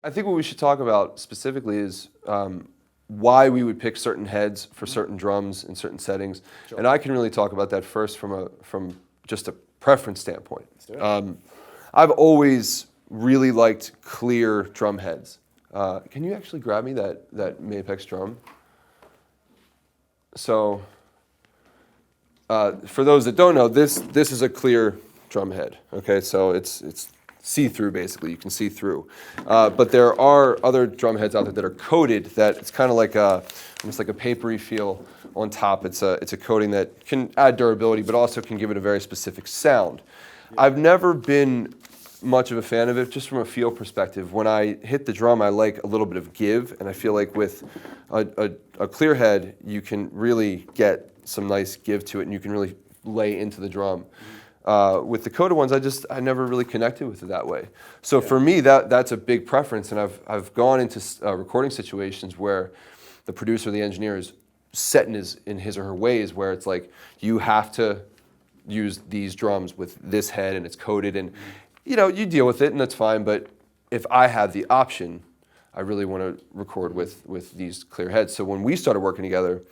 I think what we should talk about specifically is why we would pick certain heads for certain drums in certain settings. Sure. And I can really talk about that first from just a preference standpoint. Let's do it. I've always really liked clear drum heads. Can you actually grab me that Mapex drum? So, for those that don't know, this is a clear drum head. Okay, so it's see-through basically. You can see through. But there are other drum heads out there that are coated. That it's kind of like almost like a papery feel on top. It's a coating that can add durability, but also can give it a very specific sound. Yeah. I've never been much of a fan of it, just from a feel perspective. When I hit the drum, I like a little bit of give, and I feel like with a clear head, you can really get some nice give to it, and you can really lay into the drum. With the coated ones, I never really connected with it that way. So for me, that's a big preference, and I've gone into recording situations where the producer, the engineer, is set in his or her ways, where it's like you have to use these drums with this head, and it's coated, and you deal with it, and that's fine. But if I have the option, I really want to record with these clear heads. So when we started working together,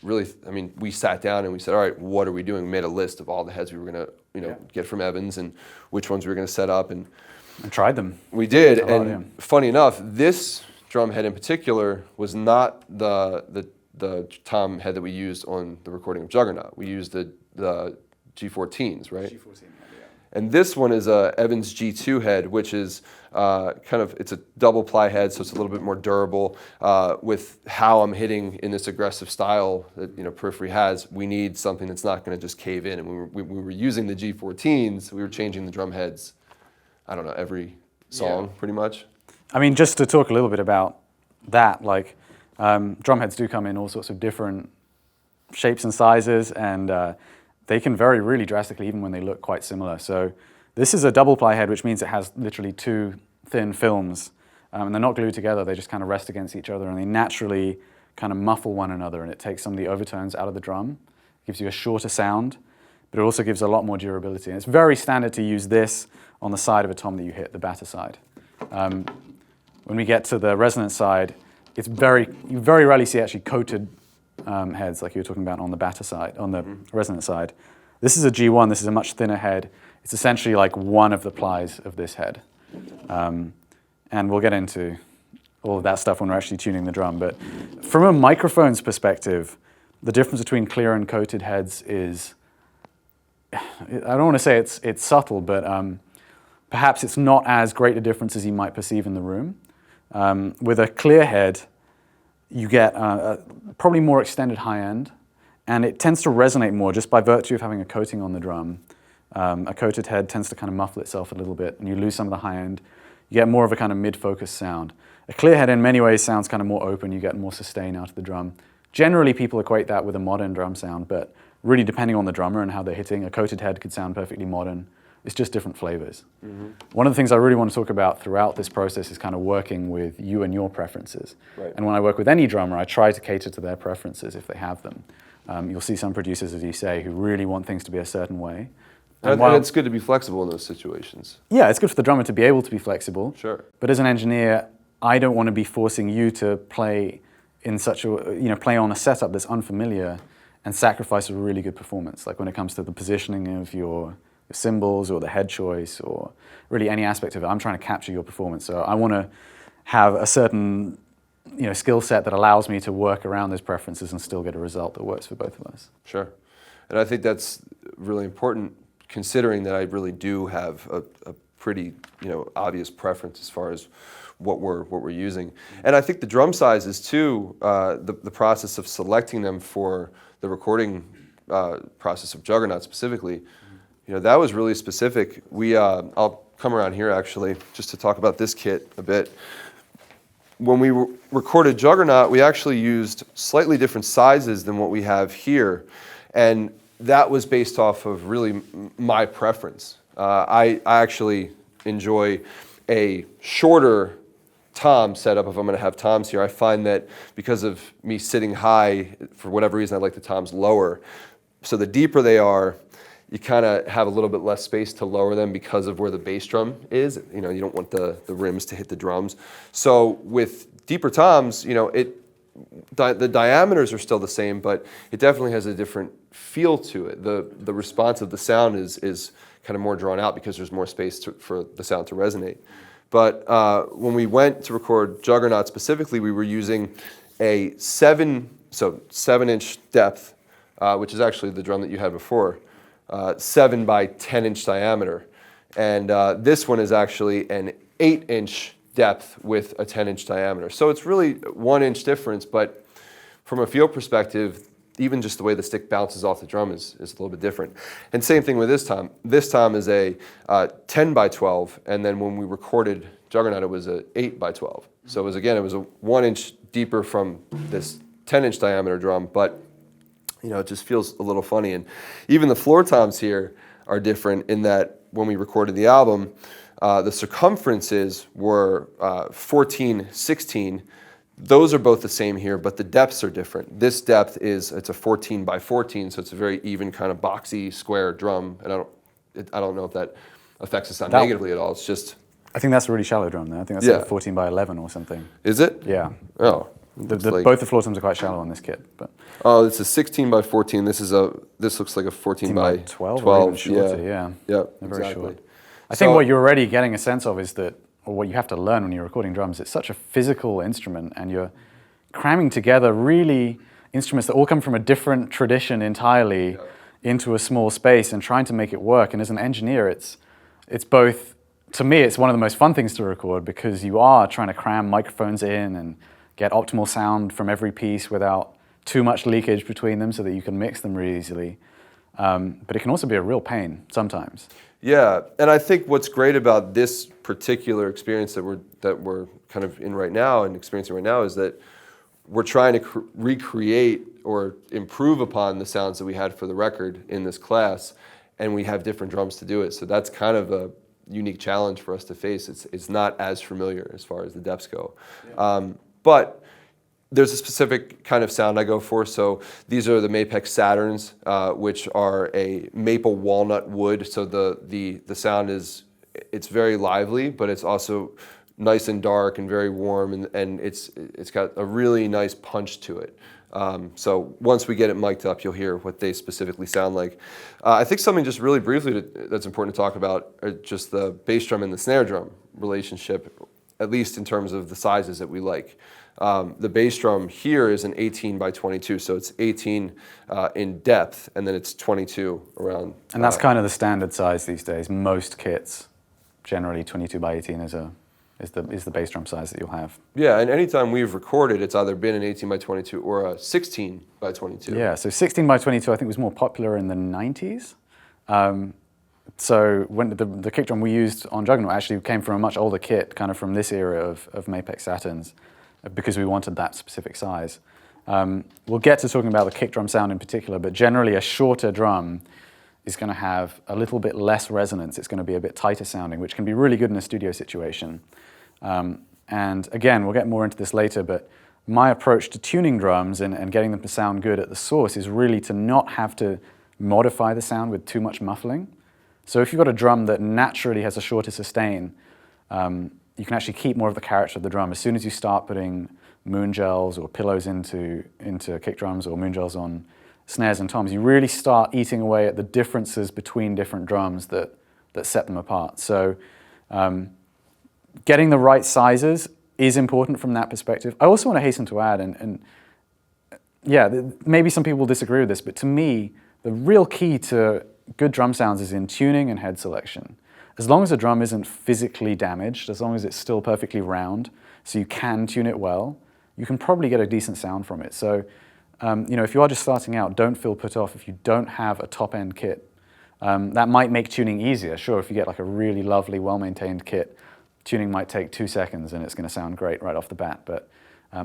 we sat down and we said, all right, what are we doing? We made a list of all the heads we were going to, get from Evans and which ones we were going to set up. And I tried them. We did. And funny enough, this drum head in particular was not the tom head that we used on the recording of Juggernaut. We used the G14s, right? G14, yeah. And this one is a Evans G2 head, which is it's a double ply head, so it's a little bit more durable. With how I'm hitting in this aggressive style that Periphery has, we need something that's not going to just cave in. And we were using the G14s. We were changing the drum heads, I don't know, every song pretty much. I mean, just to talk a little bit about that, like drum heads do come in all sorts of different shapes and sizes, and they can vary really drastically even when they look quite similar. So this is a double ply head, which means it has literally two thin films, and they're not glued together. They just kind of rest against each other, and they naturally kind of muffle one another, and it takes some of the overtones out of the drum. It gives you a shorter sound, but it also gives a lot more durability. And it's very standard to use this on the side of a tom that you hit, the batter side. When we get to the resonance side, you very rarely see actually coated heads like you were talking about on the batter side, on the resonance side. This is a G1, this is a much thinner head. It's essentially like one of the plies of this head. And we'll get into all of that stuff when we're actually tuning the drum. But from a microphone's perspective, the difference between clear and coated heads is, I don't want to say it's subtle, but perhaps it's not as great a difference as you might perceive in the room. With a clear head, you get probably more extended high end, and it tends to resonate more just by virtue of having a coating on the drum. A coated head tends to kind of muffle itself a little bit, and you lose some of the high end. You get more of a kind of mid-focus sound. A clear head in many ways sounds kind of more open. You get more sustain out of the drum. Generally, people equate that with a modern drum sound, but really depending on the drummer and how they're hitting, a coated head could sound perfectly modern. It's just different flavors. One of the things I really want to talk about throughout this process is kind of working with you and your preferences. Right. And when I work with any drummer, I try to cater to their preferences if they have them. You'll see some producers, as you say, who really want things to be a certain way. And it's good to be flexible in those situations. Yeah, it's good for the drummer to be able to be flexible. Sure. But as an engineer, I don't want to be forcing you to play in such a, play on a setup that's unfamiliar and sacrifice a really good performance. Like when it comes to the positioning of your cymbals or the head choice or really any aspect of it, I'm trying to capture your performance. So I want to have a certain skill set that allows me to work around those preferences and still get a result that works for both of us. Sure. And I think that's really important, considering that I really do have a pretty obvious preference as far as what we're using. And I think the drum sizes too, the process of selecting them for the recording process of Juggernaut specifically, that was really specific. I'll come around here actually just to talk about this kit a bit. When we recorded Juggernaut, we actually used slightly different sizes than what we have here, and that was based off of really my preference. I actually enjoy a shorter tom setup if I'm going to have toms here. I find that because of me sitting high, for whatever reason, I like the toms lower. So the deeper they are, you kind of have a little bit less space to lower them because of where the bass drum is. You know, you don't want the rims to hit the drums. So with deeper toms, you know, the diameters are still the same, but it definitely has a different feel to it. The response of the sound is kind of more drawn out because there's more space for the sound to resonate. But when we went to record Juggernaut specifically, we were using a 7-inch depth, which is actually the drum that you had before, 7 by 10-inch diameter. And this one is actually an 8-inch depth with a 10-inch diameter. So it's really 1-inch difference, but from a feel perspective, even just the way the stick bounces off the drum is a little bit different. And same thing with this tom. This tom is a 10 by 12, and then when we recorded Juggernaut, it was a 8 by 12. So it was a 1-inch deeper from this 10-inch diameter drum, but you know, it just feels a little funny. And even the floor toms here are different in that when we recorded the album, the circumferences were 14, 16. Those are both the same here, but the depths are different. This depth it's a 14 by 14, so it's a very even kind of boxy square drum. And I don't know if that affects the sound negatively at all. It's just. I think that's a really shallow drum there. I think that's like 14 by 11 or something. Is it? Yeah. Oh. Both the floor toms are quite shallow on this kit, but. Oh, it's a 16 by 14. This looks like a 14 by 12. Or even shorter, yeah. Yeah, they're very exactly. short. I think what you're already getting a sense of is that, or what you have to learn when you're recording drums, it's such a physical instrument, and you're cramming together really instruments that all come from a different tradition entirely into a small space and trying to make it work. And as an engineer, it's both, to me, it's one of the most fun things to record because you are trying to cram microphones in and get optimal sound from every piece without too much leakage between them so that you can mix them really easily. But it can also be a real pain sometimes. Yeah, and I think what's great about this particular experience that we're kind of in right now and experiencing right now is that we're trying to recreate or improve upon the sounds that we had for the record in this class, and we have different drums to do it. So that's kind of a unique challenge for us to face. It's not as familiar as far as the depths go. Yeah. But there's a specific kind of sound I go for. So these are the Mapex Saturns, which are a maple walnut wood. So the sound it's very lively, but it's also nice and dark and very warm, and it's got a really nice punch to it. So once we get it mic'd up, you'll hear what they specifically sound like. I think something just really briefly that's important to talk about are just the bass drum and the snare drum relationship, at least in terms of the sizes that we like. The bass drum here is an 18 by 22, so it's 18 in depth, and then it's 22 around. And that's kind of the standard size these days. Most kits, generally 22 by 18 is the bass drum size that you'll have. Yeah, and anytime we've recorded, it's either been an 18 by 22 or a 16 by 22. Yeah, so 16 by 22 I think was more popular in the 90s. So when the kick drum we used on Juggernaut actually came from a much older kit, kind of from this era of Mapex Saturns, because we wanted that specific size. We'll get to talking about the kick drum sound in particular, but generally a shorter drum is going to have a little bit less resonance. It's going to be a bit tighter sounding, which can be really good in a studio situation. And again, we'll get more into this later, but my approach to tuning drums and getting them to sound good at the source is really to not have to modify the sound with too much muffling. So if you've got a drum that naturally has a shorter sustain, you can actually keep more of the character of the drum. As soon as you start putting moon gels or pillows into kick drums or moon gels on snares and toms, you really start eating away at the differences between different drums that set them apart. So getting the right sizes is important from that perspective. I also want to hasten to add, and yeah, maybe some people will disagree with this, but to me, the real key to good drum sounds is in tuning and head selection. As long as the drum isn't physically damaged, as long as it's still perfectly round, so you can tune it well, you can probably get a decent sound from it. So, if you are just starting out, don't feel put off if you don't have a top-end kit. That might make tuning easier. Sure, if you get like a really lovely, well-maintained kit, tuning might take 2 seconds and it's going to sound great right off the bat. But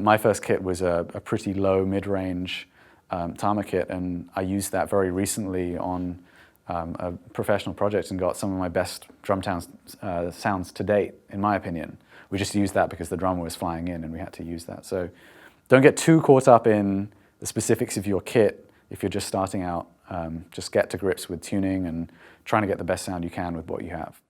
my first kit was a pretty low mid-range Tama kit, and I used that very recently on a professional project and got some of my best drum sounds to date, in my opinion. We just used that because the drummer was flying in and we had to use that. So don't get too caught up in the specifics of your kit if you're just starting out. Just get to grips with tuning and trying to get the best sound you can with what you have.